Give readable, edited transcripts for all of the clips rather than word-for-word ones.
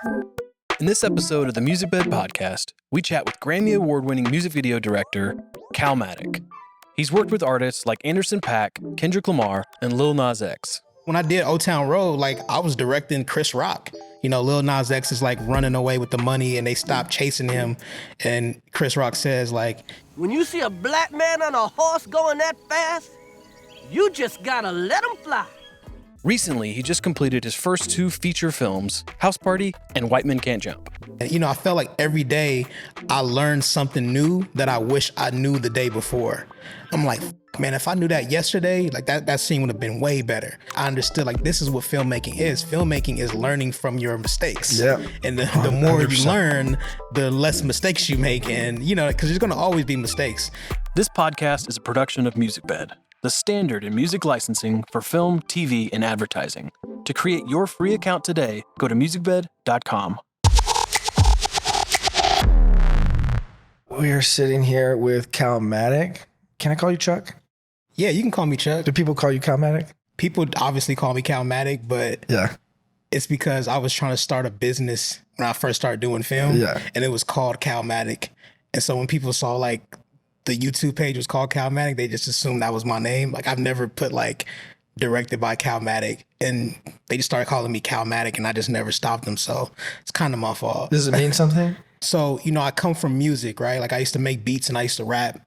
In this episode of the Musicbed Podcast, we chat with Grammy Award-winning music video director Calmatic. He's worked with artists like Paak, Kendrick Lamar, and Lil Nas X. When I did Old Town Road, I was directing Chris Rock. Lil Nas X is running away with the money and they stop chasing him. And Chris Rock says when you see a black man on a horse going that fast, you just gotta let him fly. Recently, he just completed his first 2 feature films, House Party and White Men Can't Jump. I felt like every day I learned something new that I wish I knew the day before. I'm like, man, if I knew that yesterday, that scene would have been way better. I understood this is what filmmaking is. Filmmaking is learning from your mistakes. Yeah. And the more you learn, the less mistakes you make. And, because there's going to always be mistakes. This podcast is a production of Musicbed, the standard in music licensing for film, TV, and advertising. To create your free account today, go to musicbed.com. We are sitting here with Calmatic. Can I call you Chuck? Yeah, you can call me Chuck. Do people call you Calmatic? People obviously call me Calmatic, but it's because I was trying to start a business when I first started doing film, and it was called Calmatic. And so when people saw the YouTube page was called Calmatic, they just assumed that was my name. I've never put directed by Calmatic, and they just started calling me Calmatic, and I just never stopped them. So it's kind of my fault. Does it mean something? So, I come from music, right? I used to make beats and I used to rap.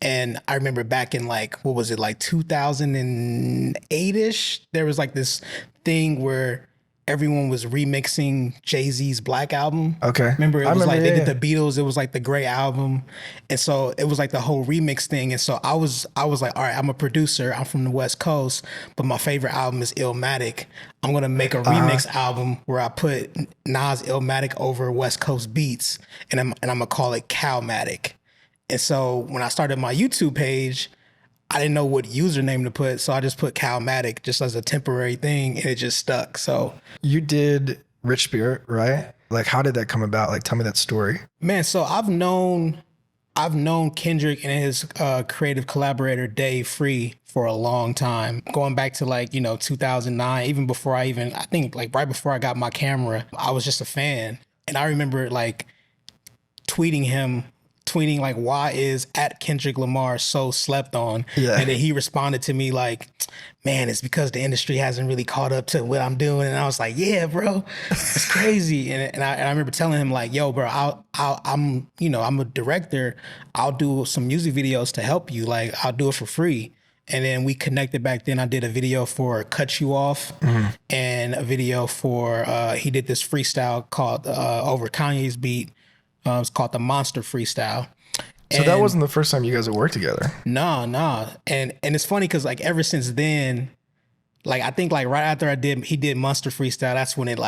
And I remember back in 2008-ish, there was this thing where everyone was remixing Jay-Z's Black album. Okay. Remember it was they did the Beatles, it was the Grey album. And so it was the whole remix thing. And so I was like, all right, I'm a producer. I'm from the West Coast, but my favorite album is Illmatic. I'm going to make a remix album where I put Nas Illmatic over West Coast beats, and I'm going to call it Calmatic. And so when I started my YouTube page, I didn't know what username to put, so I just put Calmatic just as a temporary thing, and it just stuck. So you did Rich Spirit, right? How did that come about? Tell me that story. Man, so I've known Kendrick and his creative collaborator Dave Free for a long time, going back to 2009, even before I think right before I got my camera, I was just a fan. And I remember tweeting why is @Kendrick Lamar so slept on? Yeah. And then he responded to me man, it's because the industry hasn't really caught up to what I'm doing. And I was like, yeah, bro, it's crazy. And I remember telling him yo, bro, I'm a director. I'll do some music videos to help you. I'll do it for free. And then we connected back then. I did a video for Cut You Off and a video for, he did this freestyle called over Kanye's beat. It's called the Monster Freestyle. So that wasn't the first time you guys had worked together? No. And it's funny because ever since then, I think right after he did Monster Freestyle, that's when it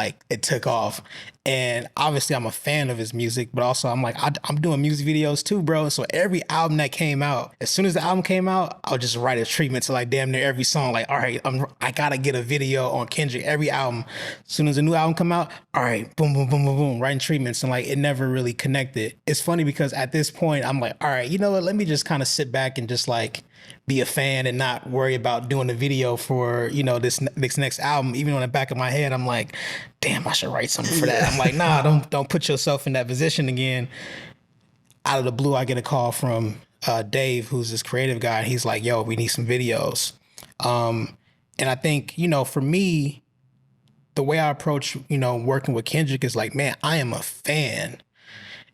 took off. And obviously I'm a fan of his music, but also I'm I'm doing music videos too, bro. So every album that came out, as soon as the album came out, I'll just write a treatment to damn near every song. All right, I gotta get a video on Kendrick every album. As soon as a new album come out, all right, boom, boom, boom, boom, boom, writing treatments. And it never really connected. It's funny because at this point I'm all right, you know what? Let me just kind of sit back and just be a fan and not worry about doing a video for, this next album. Even on the back of my head, I'm damn, I should write something for that. I'm nah, don't put yourself in that position again. Out of the blue, I get a call from Dave, who's this creative guy. And he's like, yo, we need some videos. And I think, for me, the way I approach, working with Kendrick is man, I am a fan.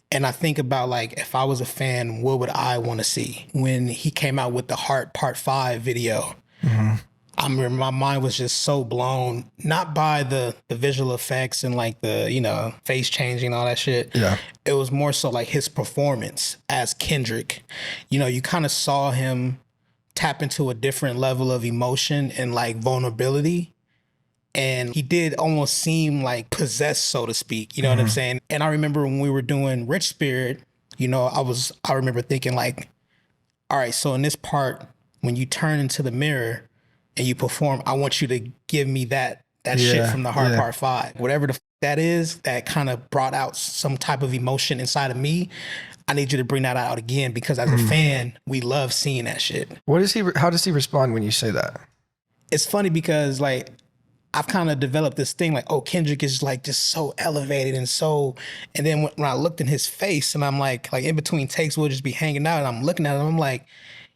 And I think about if I was a fan, what would I want to see? When he came out with the Heart Part 5 video, I remember my mind was just so blown, not by the visual effects and the, face changing, all that shit. Yeah. It was more so his performance as Kendrick. You kind of saw him tap into a different level of emotion and vulnerability. And he did almost seem possessed, so to speak. You know what I'm saying? And I remember when we were doing Rich Spirit, I remember thinking all right, so in this part, when you turn into the mirror and you perform, I want you to give me that shit from the Heart Part 5. Whatever the that is, that kind of brought out some type of emotion inside of me. I need you to bring that out again, because as a fan, we love seeing that shit. How does he respond when you say that? It's funny because I've kind of developed this thing like, oh, Kendrick is like just so elevated and then when I looked in his face and I'm like in between takes, we'll just be hanging out and I'm looking at him, I'm like,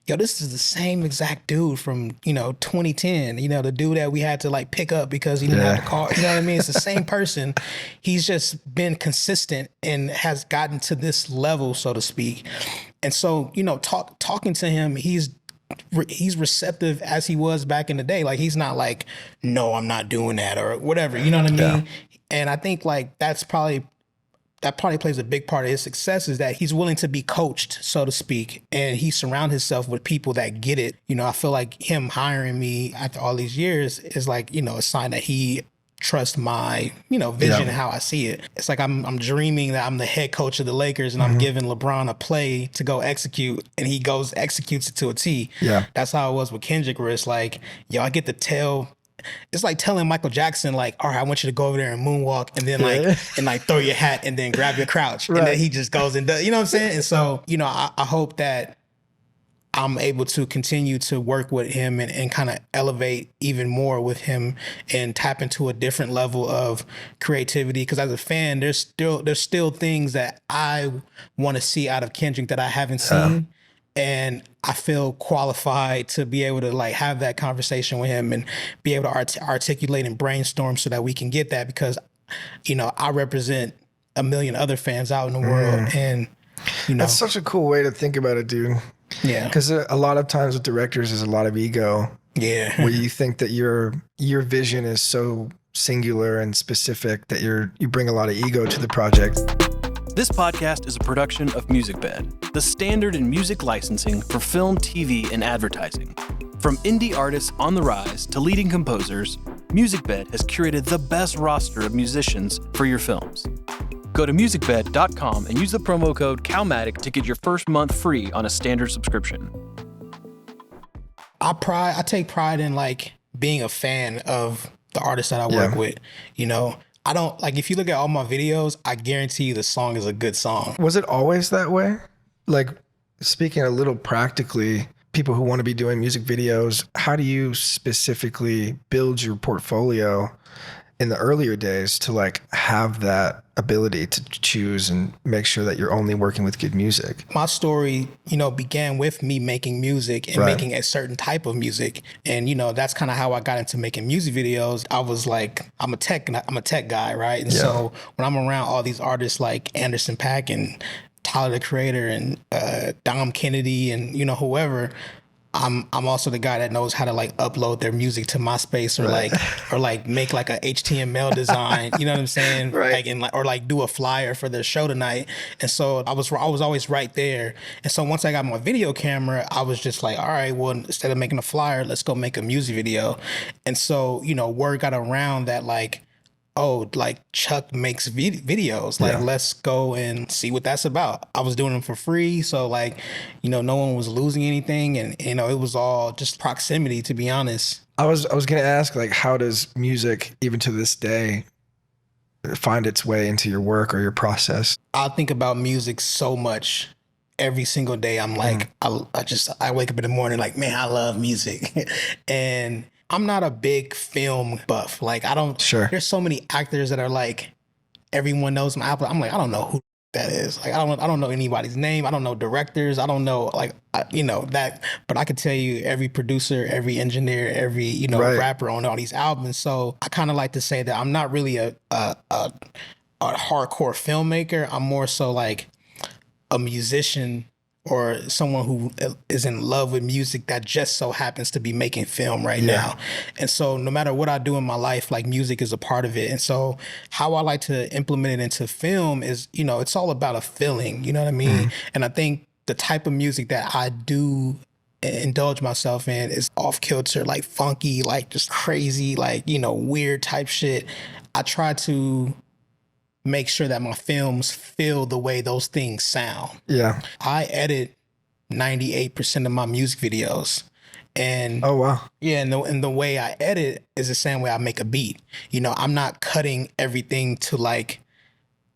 yo, this is the same exact dude from, 2010, the dude that we had to like pick up because he didn't have the car. You know what I mean? It's the same person. He's just been consistent and has gotten to this level, so to speak. And so, talking to him, he's receptive as he was back in the day. Like, he's not like, no, I'm not doing that or whatever. You know what I mean? Yeah. And I think like that probably plays a big part of his success is that he's willing to be coached, so to speak, and he surrounds himself with people that get it. I feel like him hiring me after all these years is like, a sign that he trusts my, vision and how I see it. It's like I'm dreaming that I'm the head coach of the Lakers and I'm giving LeBron a play to go execute and he goes executes it to a T. Yeah. That's how it was with Kendrick, where it's like, yo, I get to tell. It's like telling Michael Jackson, like, all right, I want you to go over there and moonwalk and then throw your hat and then grab your crouch. Right. And then he just goes and does, you know what I'm saying? And so, I hope that I'm able to continue to work with him and kind of elevate even more with him and tap into a different level of creativity. Because as a fan, there's still things that I want to see out of Kendrick that I haven't seen. And I feel qualified to be able to like have that conversation with him and be able to articulate and brainstorm so that we can get that, because, I represent a million other fans out in the world. And, that's such a cool way to think about it, dude. Yeah. Because a lot of times with directors, there's a lot of ego. Yeah. Where you think that your vision is so singular and specific that you bring a lot of ego to the project. This podcast is a production of Musicbed, the standard in music licensing for film, TV, and advertising. From indie artists on the rise to leading composers, Musicbed has curated the best roster of musicians for your films. Go to musicbed.com and use the promo code Calmatic to get your first month free on a standard subscription. I take pride in like being a fan of the artists that I work with, I don't like, if you look at all my videos, I guarantee you the song is a good song. Was it always that way? Like, speaking a little practically, people who want to be doing music videos, how do you specifically build your portfolio in the earlier days to like have that ability to choose and make sure that you're only working with good music? My story, began with me making music and making a certain type of music. And, that's kind of how I got into making music videos. I was like, I'm a tech guy, right? And so when I'm around all these artists like Anderson .Paak and Tyler, the Creator, and Dom Kennedy and, whoever, I'm also the guy that knows how to like upload their music to MySpace or like make like a HTML design, you know what I'm saying? Right. Or like do a flyer for their show tonight. And so I was always right there. And so once I got my video camera, I was just like, all right, well, instead of making a flyer, let's go make a music video. And so, word got around that like, oh, like Chuck makes videos. Like, let's go and see what that's about. I was doing them for free. So like, no one was losing anything. And, it was all just proximity, to be honest. I was going to ask, like, how does music, even to this day, find its way into your work or your process? I think about music so much. Every single day, I'm like, I wake up in the morning like, man, I love music. And I'm not a big film buff. Like, I don't, there's so many actors that are like, everyone knows them. I'm like, I don't know who that is. Like, I don't know anybody's name. I don't know directors. I don't know, like, that, but I could tell you every producer, every engineer, every, rapper on all these albums. So I kind of like to say that I'm not really a hardcore filmmaker. I'm more so like a musician or someone who is in love with music that just so happens to be making film right now. And so no matter what I do in my life, like, music is a part of it. And so how I like to implement it into film is, it's all about a feeling, you know what I mean? And I think the type of music that I do indulge myself in is off kilter, like funky, like just crazy, like, weird type shit. I try to make sure that my films feel the way those things sound. Yeah. I edit 98% of my music videos. And oh wow. Yeah, and the way I edit is the same way I make a beat. I'm not cutting everything to like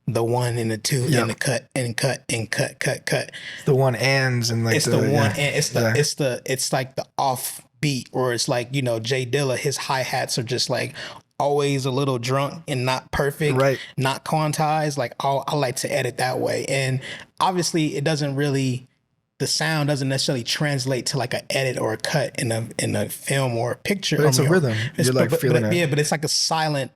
the 1 and the 2 and the cut and cut. It's the one ands and like it's the one and it's like the off beat, or it's like, Jay Dilla, his hi-hats are just like always a little drunk and not perfect, Right. not quantized, like I like to edit that way. And obviously it doesn't really, the sound doesn't necessarily translate to like an edit or a cut in a film or a picture. But it's a rhythm. You're like feeling it. Yeah, but it's like a silent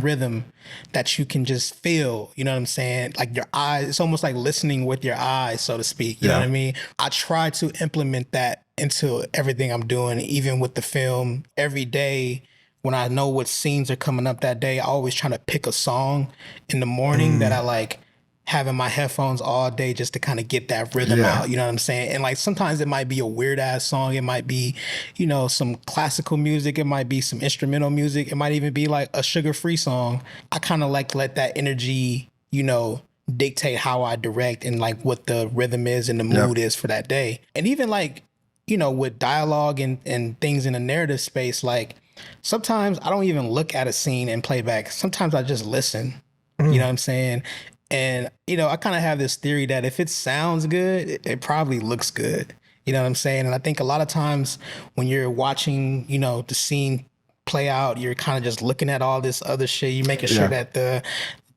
rhythm that you can just feel, you know what I'm saying? Like your eyes, it's almost like listening with your eyes, so to speak. You know what I mean? I try to implement that into everything I'm doing, even with the film. Every day when I know what scenes are coming up that day, I always try to pick a song in the morning that I like having my headphones all day just to kind of get that rhythm out, you know what I'm saying? And like sometimes it might be a weird ass song, it might be, you know, some classical music, it might be some instrumental music, it might even be like a sugar-free song. I kind of like let that energy, you know, dictate how I direct and like what the rhythm is and the mood is for that day. And even like, you know, with dialogue and things in the narrative space, like sometimes I don't even look at a scene and playback. Sometimes I just listen, you know what I'm saying? And, you know, I kind of have this theory that if it sounds good, it probably looks good. You know what I'm saying? And I think a lot of times when you're watching, you know, the scene play out, you're kind of just looking at all this other shit. You're making sure that the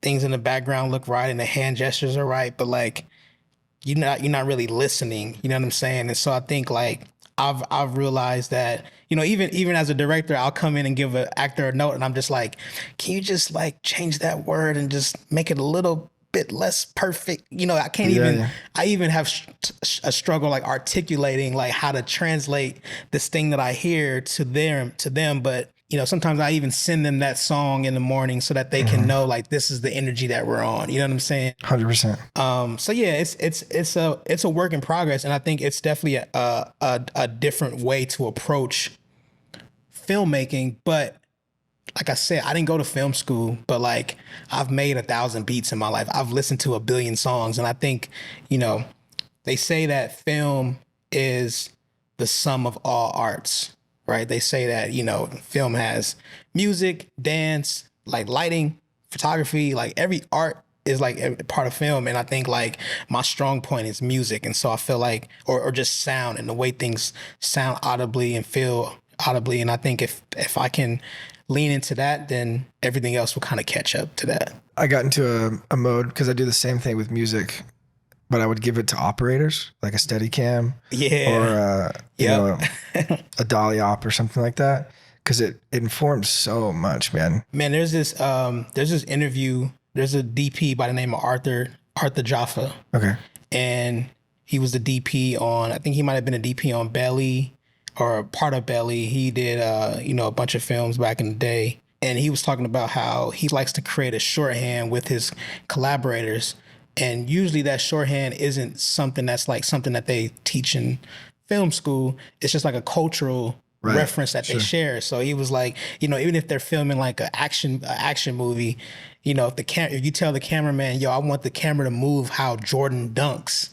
things in the background look right and the hand gestures are right. But like, you're not really listening. You know what I'm saying? And so I think like I've realized that, you know, even as a director, I'll come in and give an actor a note and I'm just like, can you just like change that word and just make it a little bit less perfect? You know, I can't I even have a struggle like articulating like how to translate this thing that I hear to them. But, you know, sometimes I even send them that song in the morning so that they can know like this is the energy that we're on. You know what I'm saying? 100%. So yeah, it's a work in progress. And I think it's definitely a different way to approach filmmaking. But like I said, I didn't go to film school, but like I've made 1,000 beats in my life. I've listened to 1 billion songs. And I think, you know, they say that film is the sum of all arts, right? They say that, you know, film has music, dance, like lighting, photography, like every art is like a part of film. And I think like my strong point is music. And so I feel like, or just sound and the way things sound audibly and feel audibly. And I think if I can lean into that, then everything else will kind of catch up to that. I got into a mode because I do the same thing with music, but I would give it to operators, like a Steadicam or you know, a Dolly Op or something like that, because it informs so much, man. Man, there's this interview. There's a DP by the name of Arthur Jaffa. Okay. And he was the DP on, I think he might have been a DP on Belly or a part of Belly. He did, you know, a bunch of films back in the day. And he was talking about how he likes to create a shorthand with his collaborators. And usually that shorthand isn't something that's like something that they teach in film school. It's just like a cultural reference that they share. So he was like, you know, even if they're filming like an action movie, you know, if you tell the cameraman, yo, I want the camera to move how Jordan dunks,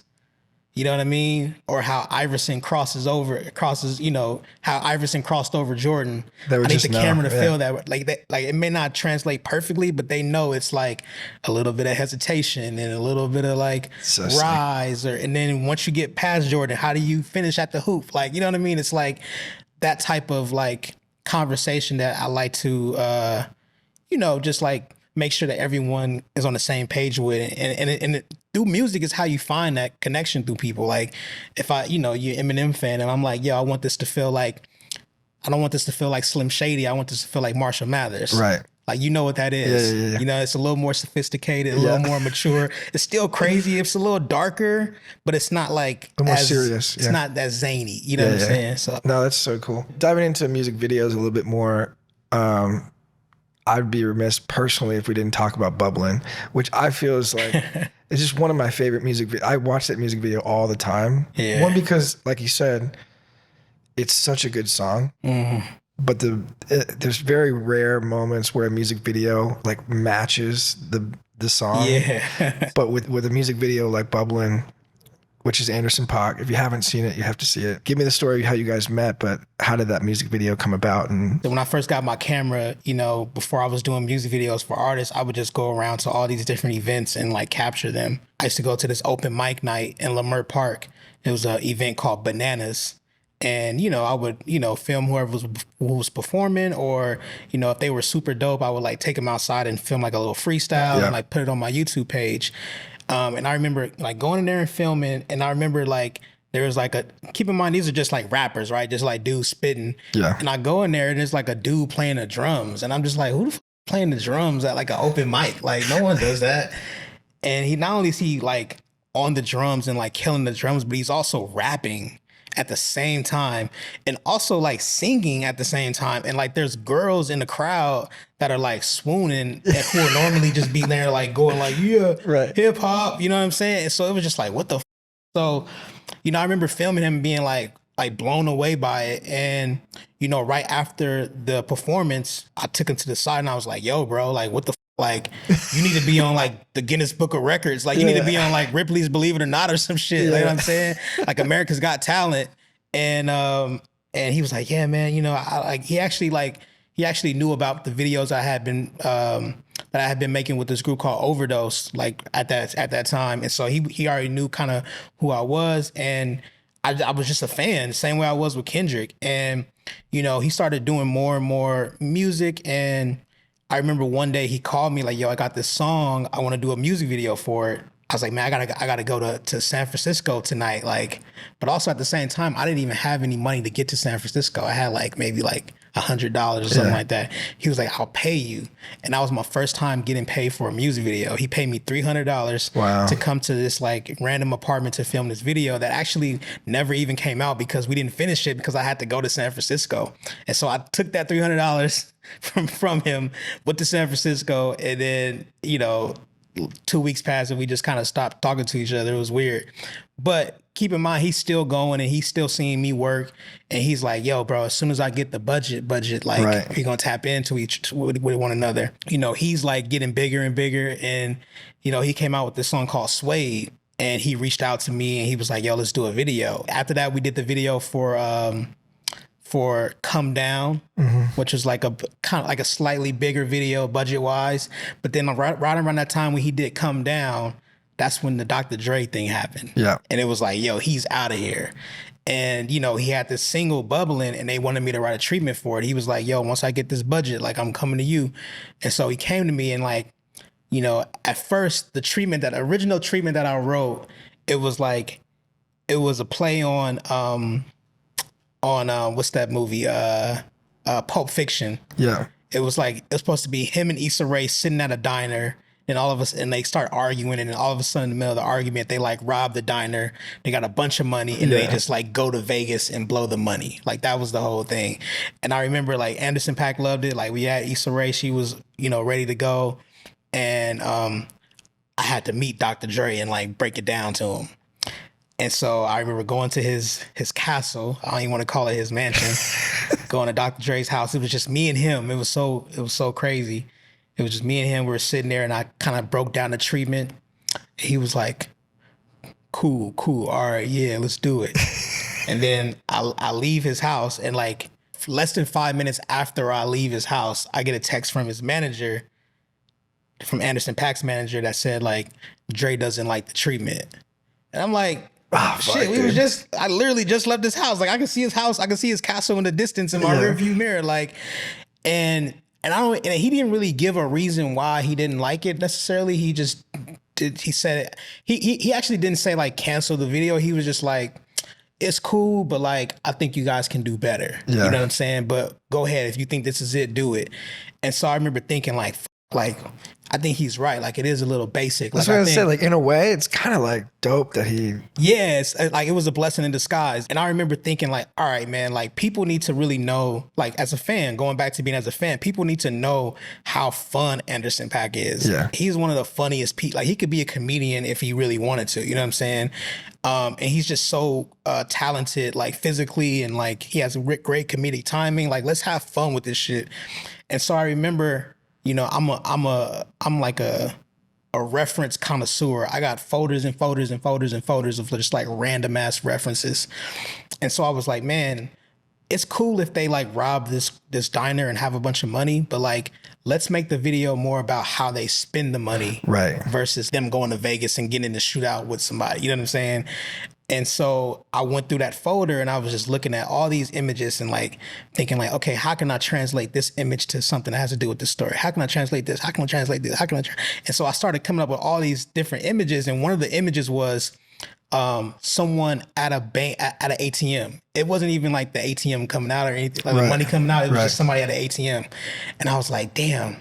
you know what I mean? Or how Iverson crosses, you know, how Iverson crossed over Jordan. I need the camera to feel that. Like it may not translate perfectly, but they know it's like a little bit of hesitation and a little bit of like rise. And then once you get past Jordan, how do you finish at the hoop? Like, you know what I mean? It's like that type of like conversation that I like to, you know, just like make sure that everyone is on the same page with it. And through music is how you find that connection through people. Like if you're Eminem fan and I'm like, yo, I want this to feel like, I don't want this to feel like Slim Shady. I want this to feel like Marshall Mathers. Right. Like, you know what that is. Yeah. You know, it's a little more sophisticated, a little more mature. It's still crazy. It's a little darker, but it's not like more serious. It's not that zany. You know what I'm saying? So no, that's so cool. Diving into music videos a little bit more, I'd be remiss personally if we didn't talk about Bubbling, which I feel is like, it's just one of my favorite music videos. I watch that music video all the time. Yeah. One, because like you said, it's such a good song. Mm-hmm. But there's very rare moments where a music video like matches the song. Yeah. But with a music video like Bubbling, which is Anderson .Paak, if you haven't seen it, you have to see it. Give me the story of how you guys met, but how did that music video come about? And when I first got my camera, you know, before I was doing music videos for artists, I would just go around to all these different events and like capture them. I used to go to this open mic night in Leimert Park. It was an event called Bananas. And, I would, film whoever who was performing, or, if they were super dope, I would like take them outside and film like a little freestyle and like put it on my YouTube page. And I remember like going in there and filming, and I remember like there was like keep in mind, these are just like rappers, right? Just like dudes spitting. Yeah. And I go in there and there's like a dude playing the drums, and I'm just like, who the playing the drums at like an open mic? Like no one does that. And he not only is he like on the drums and like killing the drums, but he's also rapping at the same time, and also like singing at the same time. And like there's girls in the crowd that are like swooning and who are normally just be there like going like, yeah, right, hip hop, you know what I'm saying? And so it was just like, what the So, I remember filming him being like blown away by it. And, right after the performance, I took him to the side and I was like, yo, bro, like what the like, you need to be on like the Guinness Book of Records. Like you need to be on like Ripley's Believe It or Not or some shit. You know what I'm saying? Like America's Got Talent. And he was like, yeah, man, he actually knew about the videos I had been, that I had been making with this group called Overdose, like at that time. And so he already knew kind of who I was. And I was just a fan, the same way I was with Kendrick. And, he started doing more and more music. And I remember one day he called me like, yo, I got this song. I want to do a music video for it. I was like, man, I gotta go to San Francisco tonight. Like, but also at the same time, I didn't even have any money to get to San Francisco. I had like maybe like $100 or something like that. He was like, I'll pay you. And that was my first time getting paid for a music video. He paid me $300 to come to this like random apartment to film this video that actually never even came out because we didn't finish it because I had to go to San Francisco. And so I took that $300 from him, went to San Francisco, and then, 2 weeks passed and we just kind of stopped talking to each other. It was weird. But keep in mind, he's still going and he's still seeing me work. And he's like, yo, bro, as soon as I get the budget, like we're going to tap into with one another. He's like getting bigger and bigger. And, he came out with this song called Suede, and he reached out to me and he was like, yo, let's do a video. After that, we did the video for Come Down, which was like a kind of like a slightly bigger video budget wise. But then right around that time when he did Come Down, that's when the Dr. Dre thing happened. Yeah. And it was like, yo, he's out of here. And, he had this single bubbling and they wanted me to write a treatment for it. He was like, yo, once I get this budget, like I'm coming to you. And so he came to me and like, at first the original treatment that I wrote, it was a play on what's that movie? Pulp Fiction. Yeah. It was supposed to be him and Issa Rae sitting at a diner, and they start arguing, and then all of a sudden in the middle of the argument, they like rob the diner. They got a bunch of money, and they just like go to Vegas and blow the money. Like that was the whole thing. And I remember like Anderson .Paak loved it. Like we had Issa Rae, she was, ready to go. And I had to meet Dr. Dre and like break it down to him. And so I remember going to his castle. I don't even want to call it his mansion. Going to Dr. Dre's house. It was just me and him. It was so crazy. It was just me and him. We were sitting there and I kind of broke down the treatment. He was like, cool. All right, yeah, let's do it. And then I leave his house, and like less than 5 minutes after I leave his house, I get a text from his manager, from Anderson .Paak's manager, that said like, Dre doesn't like the treatment. And I'm like, shit, I literally just left his house. Like I can see his house, I can see his castle in the distance in my rearview mirror. Like, and he didn't really give a reason why he didn't like it necessarily. He just he said it. He actually didn't say like cancel the video. He was just like, it's cool, but like, I think you guys can do better. Yeah. You know what I'm saying? But go ahead. If you think this is it, do it. And so I remember thinking like, I think he's right. Like it is a little basic. That's what I said. Like in a way, it's kind of like dope that he. Yes, like it was a blessing in disguise. And I remember thinking like, all right, man, like people need to really know, like as a fan, going back to being as a fan, people need to know how fun Anderson .Paak is. Yeah, he's one of the funniest people. Like he could be a comedian if he really wanted to. You know what I'm saying? And he's just so talented, like physically, and like he has great comedic timing. Like let's have fun with this shit. And so I remember. I'm like a reference connoisseur. I got folders and folders and folders and folders of just like random ass references. And so I was like, man, it's cool if they like rob this diner and have a bunch of money, but like, let's make the video more about how they spend the money, right? Versus them going to Vegas and getting in the shootout with somebody. You know what I'm saying? And so I went through that folder and I was just looking at all these images and like thinking like, okay, how can I translate this image to something that has to do with this story? How can I translate this? How can I translate this? And so I started coming up with all these different images. And one of the images was someone at a bank, at an ATM. It wasn't even like the ATM coming out or anything, like the money coming out. It was just somebody at an ATM. And I was like, damn,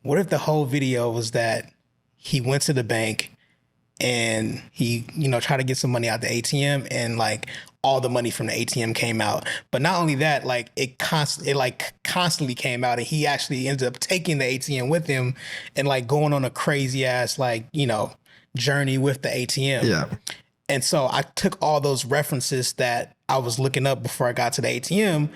what if the whole video was that he went to the bank and he, tried to get some money out the ATM and like all the money from the ATM came out. But not only that, like it constantly came out and he actually ended up taking the ATM with him and like going on a crazy ass, like, journey with the ATM. Yeah. And so I took all those references that I was looking up before I got to the ATM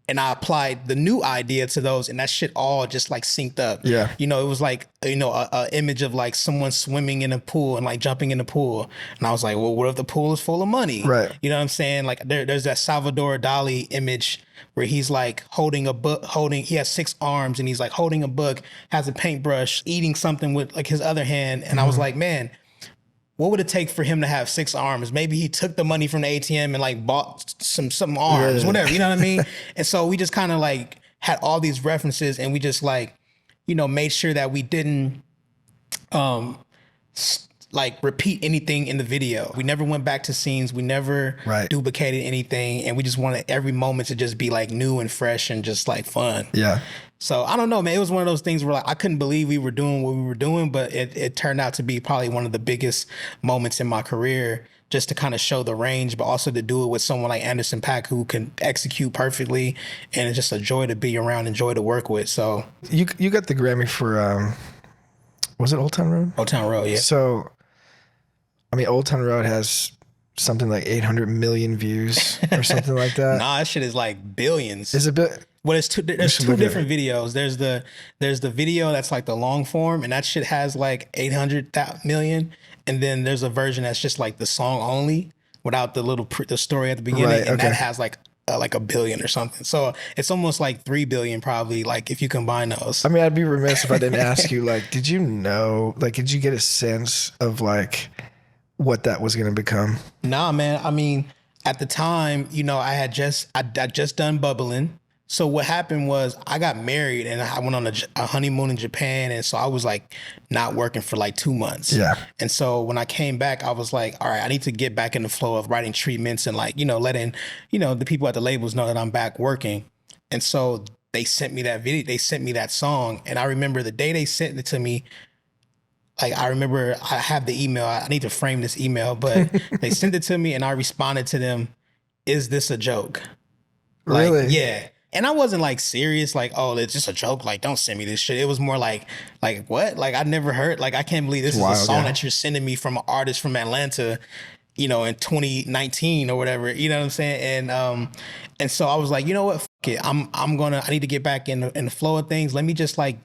and I applied the new idea to those and that shit all just like synced up. Yeah. It was like, a image of like someone swimming in a pool and like jumping in the pool. And I was like, well, what if the pool is full of money? Right. You know what I'm saying? Like there's that Salvador Dali image where he's like holding a book, he has 6 arms and he's like holding a book, has a paintbrush, eating something with like his other hand. And I was like, man, what would it take for him to have 6 arms? Maybe he took the money from the ATM and like bought some arms, whatever, you know what I mean? And so we just kind of like had all these references and we just like, made sure that we didn't like repeat anything in the video. We never went back to scenes. We never duplicated anything. And we just wanted every moment to just be like new and fresh and just like fun. Yeah. So I don't know, man. It was one of those things where like I couldn't believe we were doing what we were doing, but it turned out to be probably one of the biggest moments in my career, just to kind of show the range, but also to do it with someone like Anderson .Paak who can execute perfectly, and it's just a joy to be around and joy to work with. So you got the Grammy for was it Old Town Road? Old Town Road, yeah. So I mean, Old Town Road has something like 800 million views or something like that. Nah, that shit is like billions. Is it bit? Well, there's two different videos. There's the video that's like the long form, and that shit has like 800 million. And then there's a version that's just like the song only, without the story at the beginning, and that has like a billion or something. So it's almost like 3 billion probably, like if you combine those. I mean, I'd be remiss if I didn't ask you, like, did you know, like, did you get a sense of like what that was going to become? Nah, man. I mean, at the time, I just done Bubbling. So what happened was I got married and I went on a honeymoon in Japan. And so I was like not working for like 2 months. Yeah. And so when I came back, I was like, all right, I need to get back in the flow of writing treatments and like, letting, the people at the labels know that I'm back working. And so they sent me that video. They sent me that song. And I remember the day they sent it to me, like, I remember I have the email. I need to frame this email, but they sent it to me and I responded to them, is this a joke? Like, really? Yeah. And I wasn't like serious, like, oh, it's just a joke. Like, don't send me this shit. It was more like what? Like, I never heard, like, I can't believe this is a song that you're sending me from an artist from Atlanta, in 2019 or whatever, you know what I'm saying? And so I was like, you know what? Fuck it. I need to get back in the flow of things. Let me just like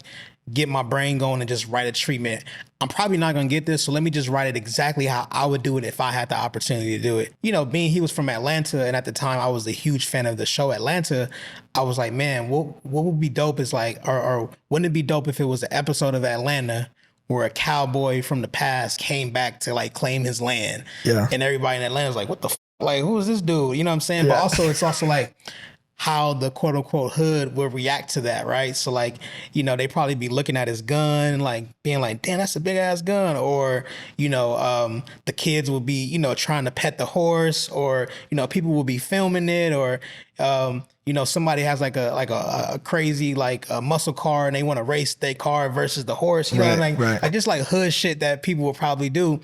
get my brain going and just write a treatment. I'm probably not going to get this, so let me just write it exactly how I would do it if I had the opportunity to do it. Being he was from Atlanta, and at the time I was a huge fan of the show Atlanta, I was like, man, what would be dope is like, or wouldn't it be dope if it was an episode of Atlanta where a cowboy from the past came back to like claim his land? Yeah. And everybody in Atlanta was like, what the like, who is this dude? You know what I'm saying? Yeah. But also, it's also like how the quote unquote hood will react to that, right? So like, they probably be looking at his gun, like being like, damn, that's a big ass gun. Or, the kids will be, trying to pet the horse, or, people will be filming it, or, somebody has like a crazy, like a muscle car and they want to race their car versus the horse, you know what I mean? Right. Like just like hood shit that people will probably do.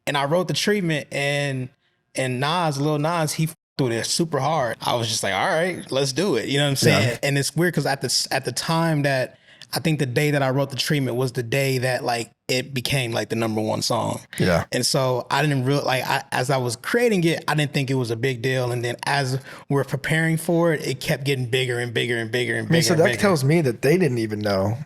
And I wrote the treatment and Lil Nas, he through this super hard. I was just like, all right, let's do it. You know what I'm saying? Yeah. And it's weird because at the time that I think the day that I wrote the treatment was the day that like it became like the #1 song. Yeah. And so I didn't as I was creating it, I didn't think it was a big deal. And then as we're preparing for it, it kept getting bigger and bigger and bigger and bigger. So that tells me that they didn't even know.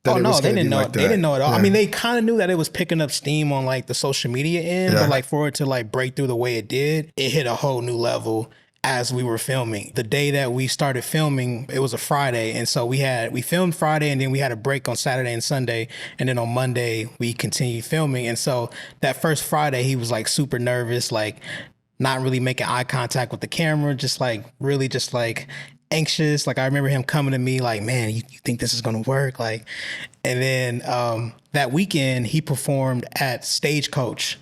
Oh no, they didn't know. Like they didn't know at all. Yeah. I mean, they kind of knew that it was picking up steam on like the social media end, but like for it to like break through the way it did, it hit a whole new level as we were filming. The day that we started filming, it was a Friday, and so we filmed Friday, and then we had a break on Saturday and Sunday, and then on Monday we continued filming. And so that first Friday, he was like super nervous, like not really making eye contact with the camera, just like really just like anxious. Like I remember him coming to me like, man, you think this is gonna work? Like, and then that weekend he performed at Stagecoach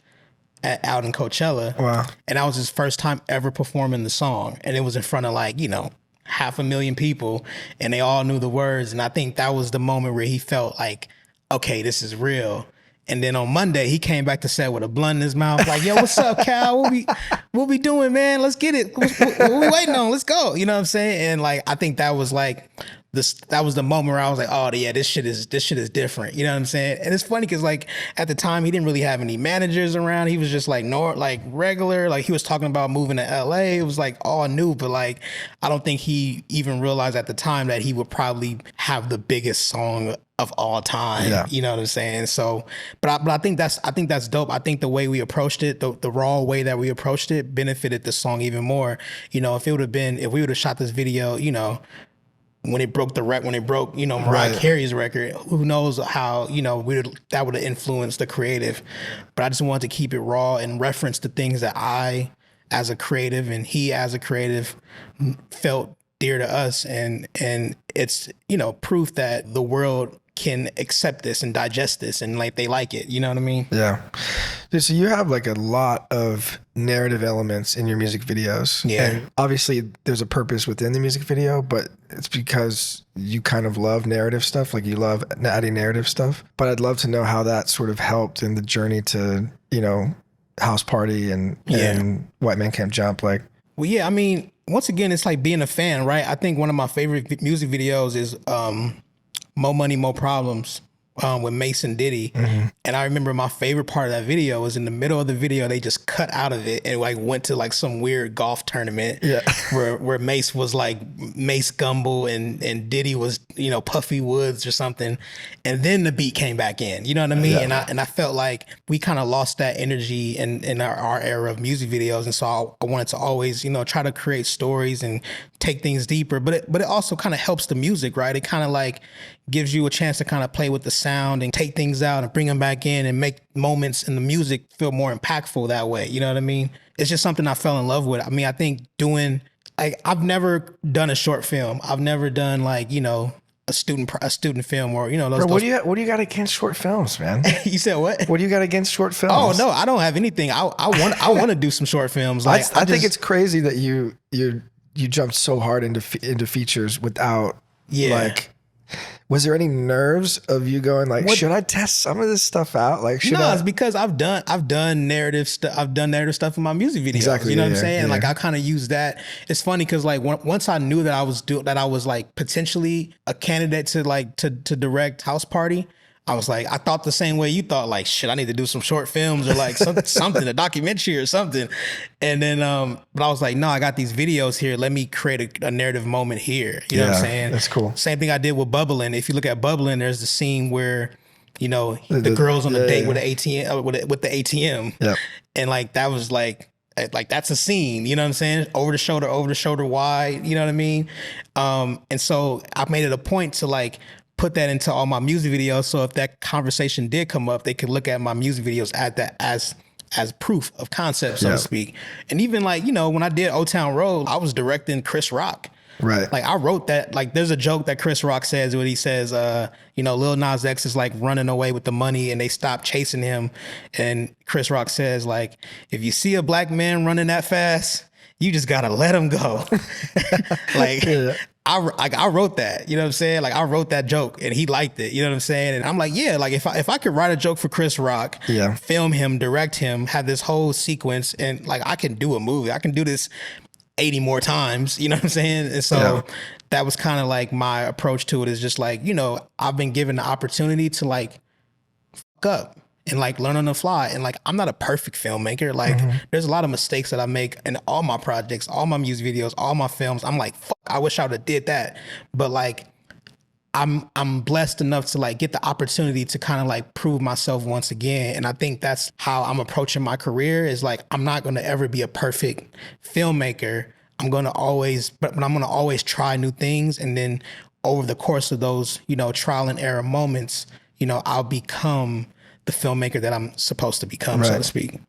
out in Coachella. Wow. And that was his first time ever performing the song. And it was in front of like, 500,000 people, and they all knew the words. And I think that was the moment where he felt like, okay, this is real. And then on Monday, he came back to set with a blunt in his mouth, like, yo, what's up, Cal? What we doing, man? Let's get it. What we waiting on? Let's go. You know what I'm saying? And like, I think that was like that was the moment where I was like, oh yeah, this shit is different. You know what I'm saying? And it's funny because like at the time he didn't really have any managers around. He was just like regular. Like he was talking about moving to LA. It was like all new, but like I don't think he even realized at the time that he would probably have the biggest song of all time. Yeah. You know what I'm saying? So, but I think that's dope. I think the way we approached it, the raw way that we approached it, benefited the song even more. If we would have shot this video, when it broke Mariah Carey's record, who knows how, that would have influenced the creative. But I just wanted to keep it raw and reference the things that I, as a creative, and he as a creative, felt dear to us. And it's, proof that the world can accept this and digest this and like they like it. You know what I mean? Yeah. Dude, so you have like a lot of narrative elements in your music videos. Yeah. And obviously there's a purpose within the music video, but it's because you kind of love narrative stuff. Like you love adding narrative stuff. But I'd love to know how that sort of helped in the journey to, House Party and White Man Can't Jump. Like, well, yeah, I mean, once again, it's like being a fan, right? I think one of my favorite music videos is Mo Money, Mo Problems with Mace and Diddy. Mm-hmm. And I remember my favorite part of that video was in the middle of the video, they just cut out of it and like went to like some weird golf tournament where Mace was like Mace Gumble and Diddy was, Puffy Woods or something. And then the beat came back in, you know what I mean? Yeah. And I felt like we kind of lost that energy in our era of music videos. And so I wanted to always, try to create stories and take things deeper, but it also kind of helps the music, right? It kind of like gives you a chance to kind of play with the sound and take things out and bring them back in and make moments in the music feel more impactful that way. You know what I mean? It's just something I fell in love with. I mean, I think I've never done a short film. I've never done like, a student film or, those. Bro, what do you got against short films, man? You said what? What do you got against short films? Oh no, I don't have anything. I want to do some short films. Like I think it's crazy that you jumped so hard into features without like. Was there any nerves of you going like, should I test some of this stuff out? Like, it's because I've done narrative stuff. I've done narrative stuff in my music videos. Exactly. You know what I'm saying? Yeah. Like I kind of use that. It's funny because like once I knew that I was like potentially a candidate to direct House Party, I was like, I thought the same way you thought, like, shit, I need to do some short films or like something, a documentary or something. And then, but I was like, no, I got these videos here. Let me create a narrative moment here. You know what I'm saying? That's cool. Same thing I did with Bubbling. If you look at Bubbling, there's the scene where, the girl's on a date with the ATM, with the ATM. Yep. And like, that was like that's a scene, you know what I'm saying? Over the shoulder wide, you know what I mean? And so I made it a point to like, put that into all my music videos. So if that conversation did come up, they could look at my music videos at that as proof of concept, so to speak. And even like, when I did Old Town Road, I was directing Chris Rock. Right. Like I wrote that, like there's a joke that Chris Rock says when he says, Lil Nas X is like running away with the money and they stop chasing him. And Chris Rock says like, if you see a black man running that fast, you just gotta let him go. Like, I wrote that, you know what I'm saying? Like I wrote that joke and he liked it, you know what I'm saying? And I'm like, yeah, like if I could write a joke for Chris Rock, film him, direct him, have this whole sequence, and like I can do a movie. I can do this 80 more times, you know what I'm saying? And so that was kind of like my approach to it, is just like, I've been given the opportunity to like fuck up and like learn on the fly. And like, I'm not a perfect filmmaker. Like there's a lot of mistakes that I make in all my projects, all my music videos, all my films. I'm like, fuck, I wish I would have did that. But like, I'm blessed enough to like get the opportunity to kind of like prove myself once again. And I think that's how I'm approaching my career, is like, I'm not going to ever be a perfect filmmaker. I'm going to always try new things. And then over the course of those, trial and error moments, I'll become the filmmaker that I'm supposed to become, so to speak.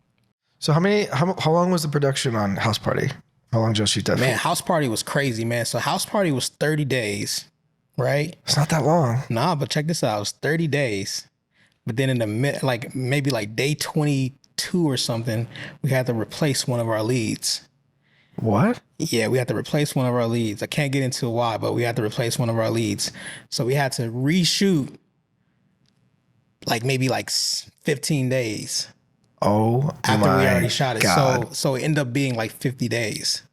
So how long was the production on House Party? How long did you shoot that Man, for? House Party was crazy, man. So House Party was 30 days, right? It's not that long. Nah, but check this out. It was 30 days. But then in the maybe day 22 or something, we had to replace one of our leads. What? Yeah, we had to replace one of our leads. I can't get into why, but we had to replace one of our leads. So we had to reshoot maybe 15 days. Oh, after my we already shot it. God. So it ended up being 50 days.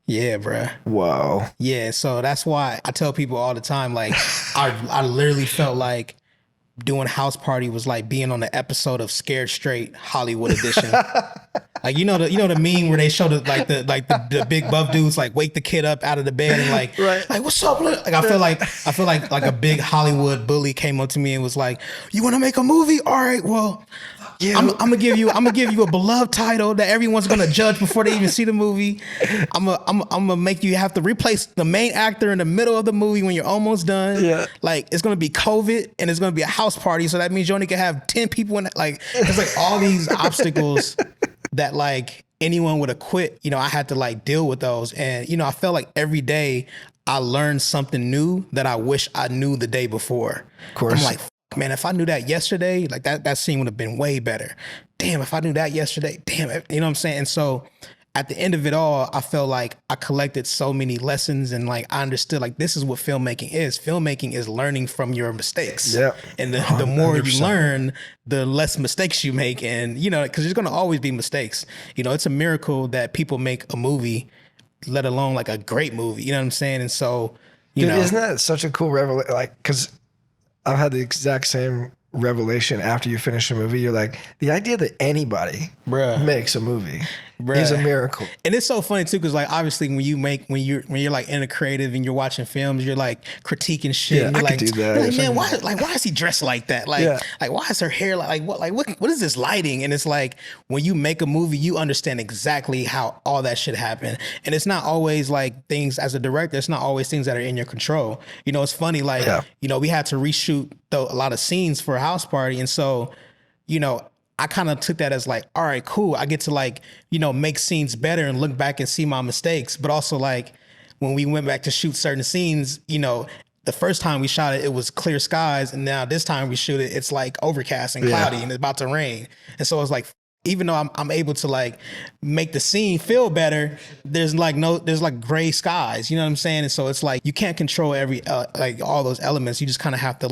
Yeah, bruh. Whoa. Yeah, so that's why I tell people all the time, I literally felt like doing House Party was like being on the episode of Scared Straight Hollywood edition. You know the meme where they show the big buff dudes wake the kid up out of the bed and right. What's up? I feel like a big Hollywood bully came up to me and was like, you want to make a movie? All right, well, yeah. I'm gonna give you a beloved title that everyone's gonna judge before they even see the movie. I'm gonna make you have to replace the main actor in the middle of the movie when you're almost done. Yeah. It's gonna be COVID and it's gonna be a house party, so that means you only can have 10 people in it. It's all these obstacles that anyone would have quit. I had to deal with those, and I felt like every day I learned something new that I wish I knew the day before. Of course. I'm man, if I knew that yesterday, that scene would have been way better. Damn, if I knew that yesterday, damn, you know what I'm saying? And so at the end of it all, I felt like I collected so many lessons and I understood this is what filmmaking is. Filmmaking is learning from your mistakes. Yeah. And the more you learn, the less mistakes you make. And, because there's going to always be mistakes. It's a miracle that people make a movie, let alone a great movie. You know what I'm saying? And so, Dude, isn't that such a cool revelation? Because I've had the exact same revelation after you finish a movie. You're like, the idea that anybody makes a movie is a miracle. And it's so funny too, because obviously when you're in a creative and you're watching films, you're critiquing shit. Yeah, and you're I could do that. You're man, why is he dressed like that? Why is her hair what is this lighting? And it's when you make a movie, you understand exactly how all that shit happened. And it's not always things as a director, it's not always things that are in your control. It's funny, we had to reshoot a lot of scenes for a house party. And so, I kind of took that as all right, cool. I get to make scenes better and look back and see my mistakes. But also when we went back to shoot certain scenes, the first time we shot it, it was clear skies. And now this time we shoot it, it's overcast and cloudy and it's about to rain. And so it's even though I'm able to make the scene feel better, there's gray skies, you know what I'm saying? And so it's you can't control every, all those elements. You just kind of have to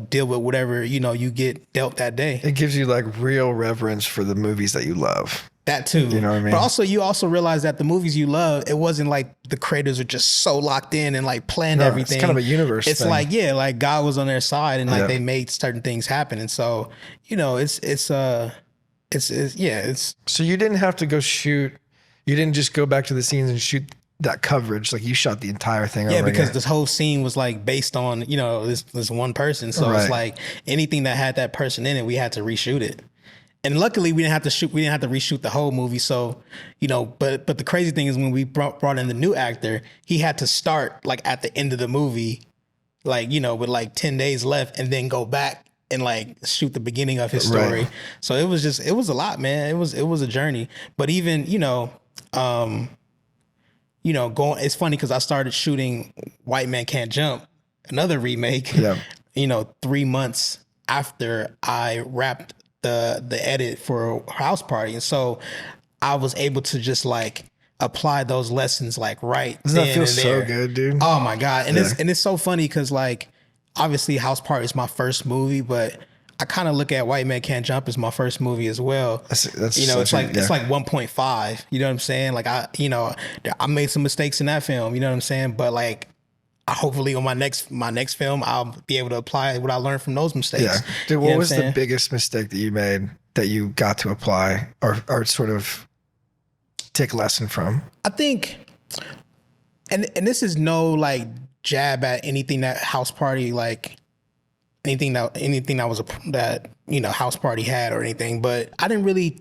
deal with whatever, you get dealt that day. It gives you real reverence for the movies that you love. That too. You know what I mean? But also you also realize that the movies you love, it wasn't the creators are just so locked in and planned everything. It's kind of a universe It's thing. God was on their side and they made certain things happen. And so, it's So you didn't have to go shoot. You didn't just go back to the scenes and shoot that coverage. You shot the entire thing. Yeah, over because again. this whole scene was based on, this one person. So Right. it's anything that had that person in it, we had to reshoot it. And luckily we didn't have to reshoot the whole movie. So, but the crazy thing is when we brought in the new actor, he had to start at the end of the movie, with 10 days left and then go back and shoot the beginning of his story. Right. So it was a lot, man. It was a journey. But even, it's funny because I started shooting White Man Can't Jump, another remake, 3 months after I wrapped the edit for House Party. And so I was able to just apply those lessons right Doesn't that feel so good, dude? Oh my God. And it's so funny because obviously House Party is my first movie, but I kind of look at White Man Can't Jump as my first movie as well. That's it's it's 1.5. You know what I'm saying? I made some mistakes in that film. You know what I'm saying? But hopefully on my next film, I'll be able to apply what I learned from those mistakes. Yeah, dude. What was the biggest mistake that you made that you got to apply or sort of take a lesson from? I think, and this is no jab at anything that House Party anything that was that House Party had or anything, but I didn't really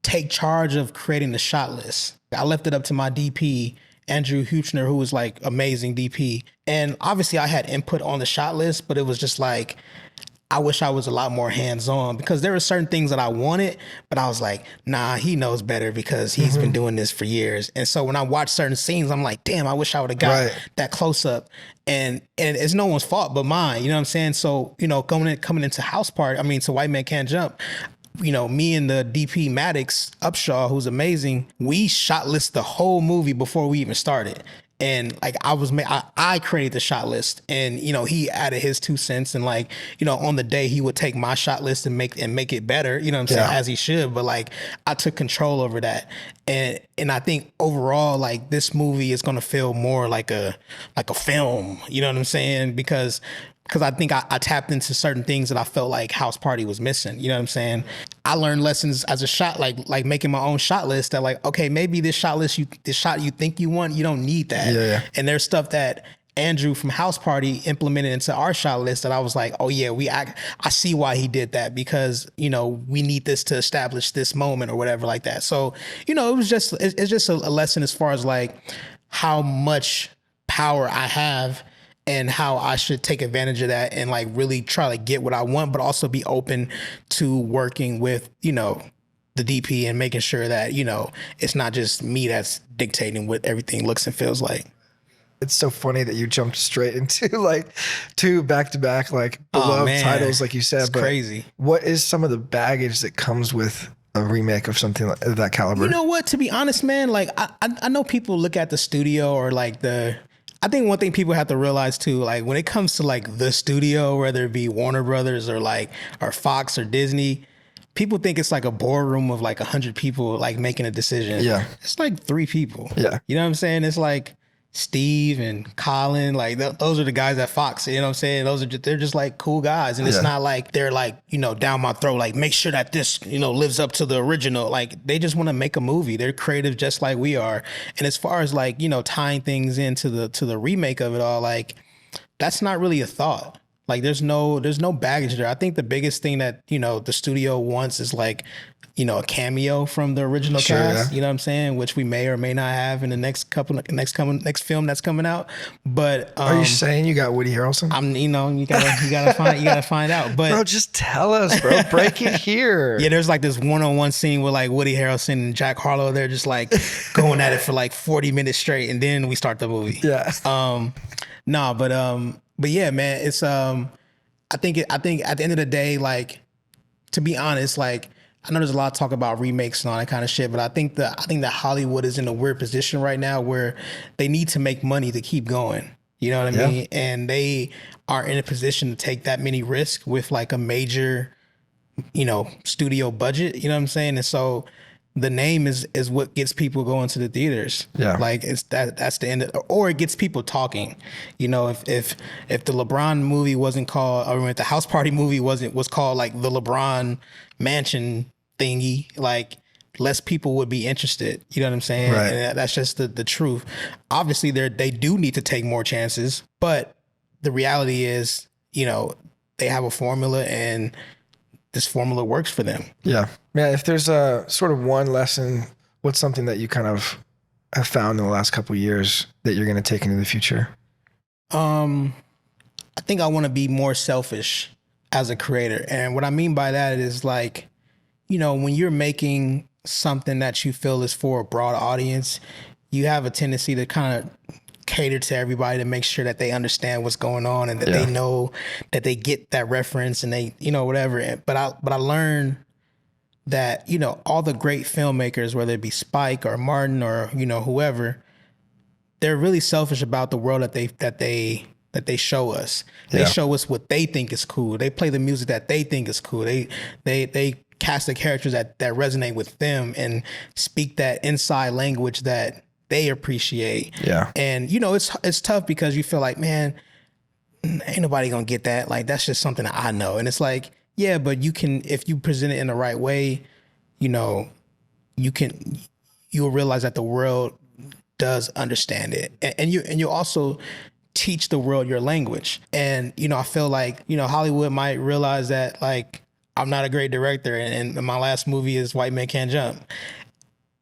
take charge of creating the shot list. I left it up to my DP, Andrew Huchner, who was amazing DP, and obviously I had input on the shot list, but it was just I I wish I was a lot more hands-on, because there were certain things that I wanted, but I was like, nah, he knows better because he's been doing this for years. And so when I watch certain scenes, I'm like, damn, I wish I would have got that close up. And it's no one's fault but mine, you know what I'm saying? So, you know, coming into to White Man Can't Jump, you know, me and the DP Maddox Upshaw, who's amazing, we shot list the whole movie before we even started. And like I created the shot list, and you know, he added his 2 cents, and like, you know, on the day he would take my shot list and make it better, you know what I'm saying, as he should. But like, I took control over that, and I think overall, like, this movie is gonna feel more like a film, you know what I'm saying? Because I think I tapped into certain things that I felt like House Party was missing. You know what I'm saying? I learned lessons as a shot, like making my own shot list, that like, okay, maybe this shot you think you want, you don't need that. Yeah. And there's stuff that Andrew from House Party implemented into our shot list that I was like, oh yeah, I see why he did that, because, you know, we need this to establish this moment or whatever like that. So, you know, it's just a lesson as far as like how much power I have and how I should take advantage of that and like really try to get what I want, but also be open to working with, you know, the DP and making sure that, you know, it's not just me that's dictating what everything looks and feels like. It's so funny that you jumped straight into like 2 back-to-back like beloved titles, like you said. It's crazy. What is some of the baggage that comes with a remake of something like that caliber? You know what? To be honest, man, like I know people look at the studio or like I think one thing people have to realize too, like when it comes to like the studio, whether it be Warner Brothers or Fox or Disney, people think it's like a boardroom of like 100 people like making a decision. Yeah. It's like 3 people. Yeah. You know what I'm saying? It's like Steve and Colin, like those are the guys at Fox, you know what I'm saying? They're just like cool guys. And it's not like they're like, you know, down my throat, like make sure that this, you know, lives up to the original. Like they just want to make a movie. They're creative just like we are. And as far as like, you know, tying things into the remake of it all, like that's not really a thought. Like there's no baggage there. I think the biggest thing that, you know, the studio wants is like, you know, a cameo from the original cast, you know what I'm saying? Which we may or may not have in the next film that's coming out. But are you saying you got Woody Harrelson? You know, you gotta find out. But bro, just tell us, bro. Break it here. Yeah, there's like this one-on-one scene with like Woody Harrelson and Jack Harlow. They're just like going at it for like 40 minutes straight, and then we start the movie. Yeah. But yeah, man, it's I think at the end of the day, like, to be honest, like, I know there's a lot of talk about remakes and all that kind of shit, but I think that Hollywood is in a weird position right now where they need to make money to keep going. You know what I mean? And they are in a position to take that many risks with like a major, you know, studio budget. You know what I'm saying? And so the name is what gets people going to the theaters. Yeah. Like that's the end or it gets people talking. You know, if the LeBron movie wasn't called, or if the House Party movie was called like the LeBron Mansion thingy, like less people would be interested. You know what I'm saying? Right. And that's just the truth. Obviously they do need to take more chances, but the reality is, you know, they have a formula and this formula works for them. Yeah. Man, if there's a sort of one lesson, what's something that you kind of have found in the last couple of years that you're going to take into the future? I think I want to be more selfish as a creator. And what I mean by that is like, you know, when you're making something that you feel is for a broad audience, you have a tendency to kind of cater to everybody to make sure that they understand what's going on and that they know that they get that reference and they, you know, whatever. But I learned that, you know, all the great filmmakers, whether it be Spike or Martin or, you know, whoever, they're really selfish about the world that they show us. They show us what they think is cool. They play the music that they think is cool. They cast the characters that resonate with them and speak that inside language that they appreciate. Yeah. And you know, it's tough because you feel like, man, ain't nobody gonna get that. Like that's just something that I know. And it's like, yeah, but you can, if you present it in the right way, you know, you'll realize that the world does understand it. And you also teach the world your language. And, you know, I feel like, you know, Hollywood might realize that like I'm not a great director and my last movie is White Man Can't Jump.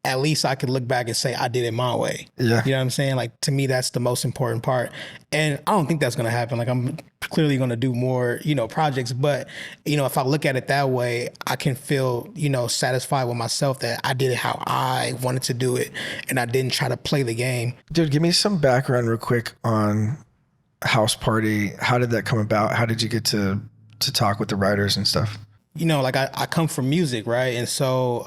at least I could look back and say I did it my way. Yeah. You know what I'm saying? Like, to me, that's the most important part. And I don't think that's going to happen. Like, I'm clearly going to do more, projects. But, if I look at it that way, I can feel, satisfied with myself that I did it how I wanted to do it. And I didn't try to play the game. Dude, give me some background real quick on House Party. How did that come about? How did you get to talk with the writers and stuff? Like I come from music, right? And so,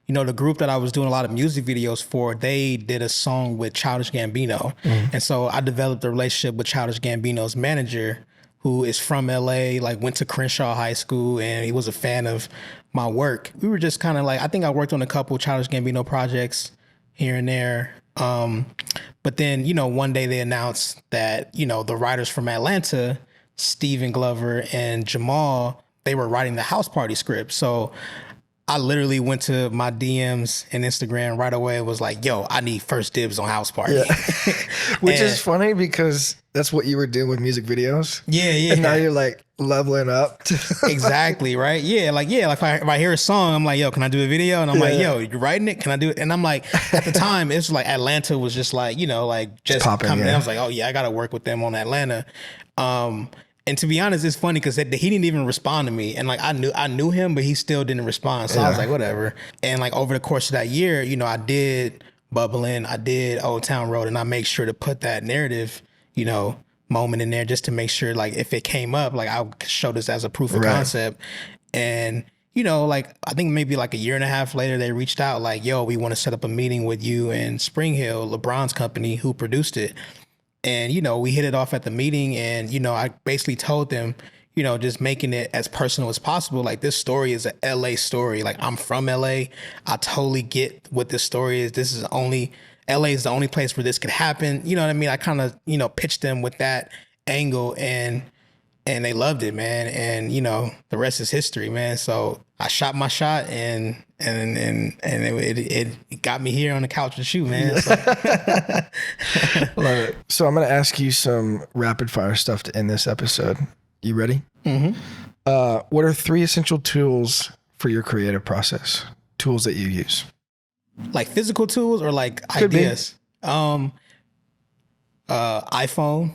the group that I was doing a lot of music videos for, they did a song with Childish Gambino. And so I developed a relationship with Childish Gambino's manager, who is from LA, like went to Crenshaw High School, and he was a fan of my work. We were just kind of like, I think I worked on a couple Childish Gambino projects here and there. But then, one day they announced that, the writers from Atlanta, Steven Glover and Jamal, they were writing the House Party script. So I literally went to my DMs and Instagram right away and was like, yo, I need first dibs on House Party. Yeah. Which is funny because that's what you were doing with music videos. Yeah. And now you're like leveling up. Exactly, right? Yeah, like if I hear a song, I'm like, yo, can I do a video? And I'm like, yo, you're writing it? Can I do it? And I'm like, at the time, it's like Atlanta was just like, just popping, coming in. yeah. I was like, oh yeah, I got to work with them on Atlanta. And to be honest, it's funny because he didn't even respond to me. And like, I knew him, but he still didn't respond. So I was like, whatever. And like over the course of that year, I did Bubbling, I did Old Town Road, and I make sure to put that narrative, moment in there just to make sure like if it came up, like I could show this as a proof of concept. And, like I think maybe like a year and a half later, they reached out like, yo, we want to set up a meeting with you and Spring Hill, LeBron's company, who produced it. And, we hit it off at the meeting and, I basically told them, just making it as personal as possible. Like, this story is a LA story. Like, I'm from LA. I totally get what this story is. LA is the only place where this could happen. You know what I mean? I kind of, pitched them with that angle and they loved it, man. And, the rest is history, man. So I shot my shot and it got me here on the couch to shoot, man. So. Love it. So I'm going to ask you some rapid fire stuff to end this episode. You ready? Mm-hmm. What are 3 essential tools for your creative process? Tools that you use? Like physical tools or like Could ideas? iPhone,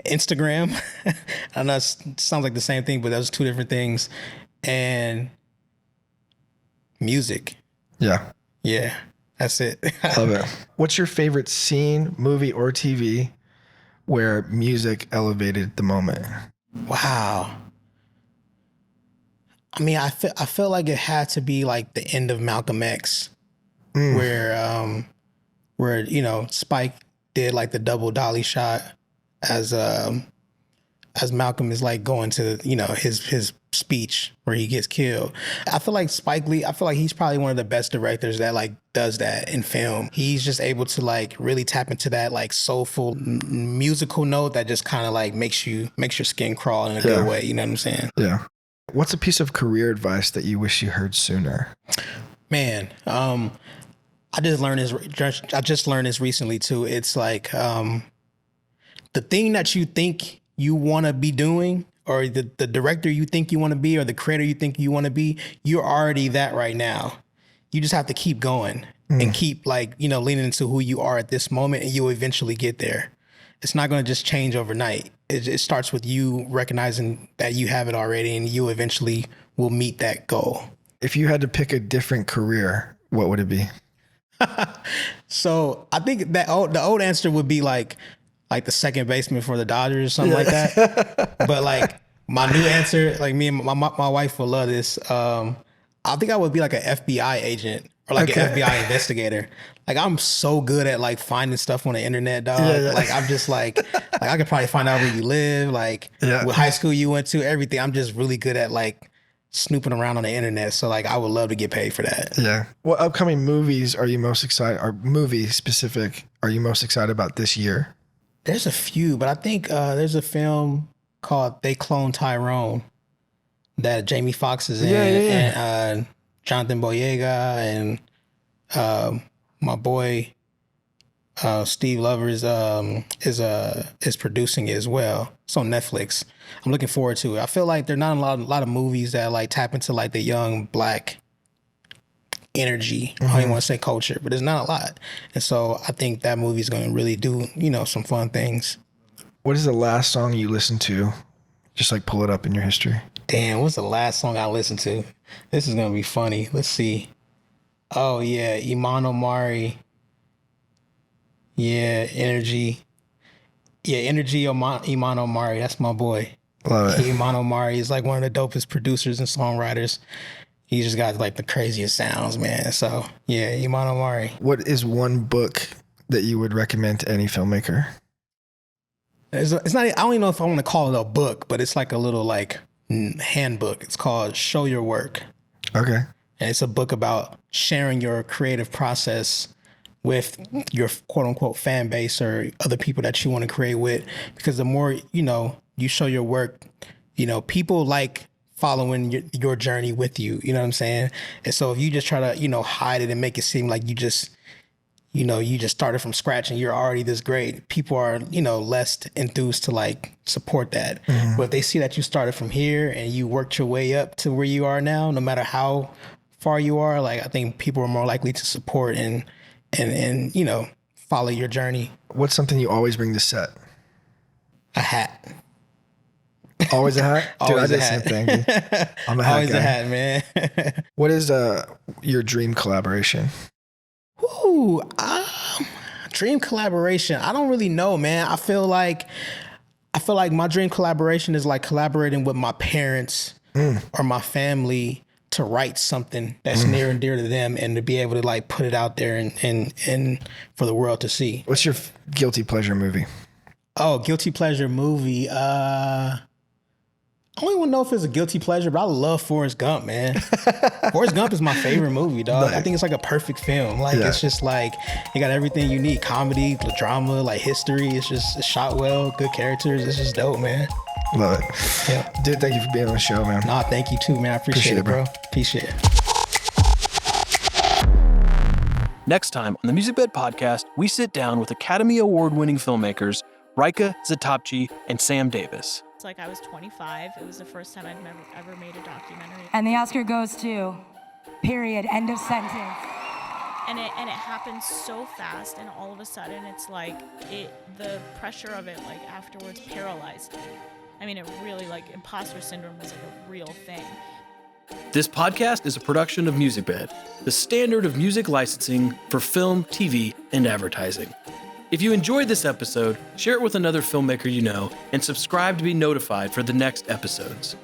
Instagram. I know it sounds like the same thing, but those are 2 different things. And music. Yeah. Yeah, that's it. Love it. What's your favorite scene, movie, or TV where music elevated the moment? Wow. I mean, I feel like it had to be like the end of Malcolm X, where Spike did like the double dolly shot as Malcolm is like going to his speech where he gets killed. I feel like Spike Lee, he's probably one of the best directors that like does that in film. He's just able to like really tap into that like soulful musical note that just kind of like makes your skin crawl in a good way. You know what I'm saying? Yeah. What's a piece of career advice that you wish you heard sooner? Man, I just learned this recently too. It's like the thing that you think you want to be doing, or the director you think you want to be, or the creator you think you want to be, you're already that right now. You just have to keep going and keep like, leaning into who you are at this moment, and you'll eventually get there. It's not going to just change overnight. It starts with you recognizing that you have it already, and you eventually will meet that goal. If you had to pick a different career, what would it be? So I think that the old answer would be like the second baseman for the Dodgers or something like that. But like my new answer, like me and my wife will love this. I think I would be like an FBI agent or like an FBI investigator. Like I'm so good at like finding stuff on the internet, dog. Like I'm just like I could probably find out where you live, like what high school you went to, everything. I'm just really good at like snooping around on the internet. So like I would love to get paid for that. Yeah. What upcoming movies are you most excited, or movie specific, are you most excited about this year? There's a few, but I think there's a film called They Clone Tyrone that Jamie Foxx is in, and Jonathan Boyega and my boy Steve Lover is producing it as well. It's on Netflix. I'm looking forward to it. I feel like there are not a lot of movies that like tap into like the young black energy. I don't even want to say culture, but there's not a lot. And so I think that movie is going to really do, some fun things. What is the last song you listened to? Just like pull it up in your history. Damn, what's the last song I listened to? This is going to be funny. Let's see. Oh, yeah. Iman Omari. Yeah, Energy. Yeah, Energy, Iman Omari. That's my boy. Love it. Iman Omari is like one of the dopest producers and songwriters. He just got like the craziest sounds, man. So, yeah, Iman Omari. What is one book that you would recommend to any filmmaker? It's not, I don't even know if I want to call it a book, but it's like a little like handbook. It's called Show Your Work. Okay. And it's a book about sharing your creative process with your quote unquote fan base or other people that you want to create with. Because the more, you show your work, people like following your journey with you. You know what I'm saying? And so if you just try to, hide it and make it seem like you just started from scratch and you're already this great, people are, less enthused to like support that. Mm-hmm. But if they see that you started from here and you worked your way up to where you are now, no matter how far you are, like I think people are more likely to support and follow your journey. What's something you always bring to set? A hat. Always a hat? Dude, I did the same thing. Dude. I'm a hat always guy. A hat, man. What is your dream collaboration? Ooh, dream collaboration. I don't really know, man. I feel like my dream collaboration is like collaborating with my parents or my family to write something that's near and dear to them and to be able to like put it out there and for the world to see. What's your guilty pleasure movie? Oh, guilty pleasure movie. I don't even know if it's a guilty pleasure, but I love Forrest Gump, man. Forrest Gump is my favorite movie, dog. Nice. I think it's like a perfect film. Like, It's just like, you got everything you need. Comedy, drama, like history. It's shot well, good characters. It's just dope, man. Love it. Yeah. Dude, thank you for being on the show, man. Nah, thank you too, man. I appreciate it, bro. Appreciate it. Next time on the Musicbed Podcast, we sit down with Academy Award-winning filmmakers Raika Zatapchi and Sam Davis. It's like I was 25. It was the first time I'd ever made a documentary. And the Oscar goes to, period, end of sentence. And it happens so fast, and all of a sudden it's like the pressure of it like afterwards paralyzed me. I mean, it really like imposter syndrome was like a real thing. This podcast is a production of Musicbed, the standard of music licensing for film, TV, and advertising. If you enjoyed this episode, share it with another filmmaker you know, and subscribe to be notified for the next episodes.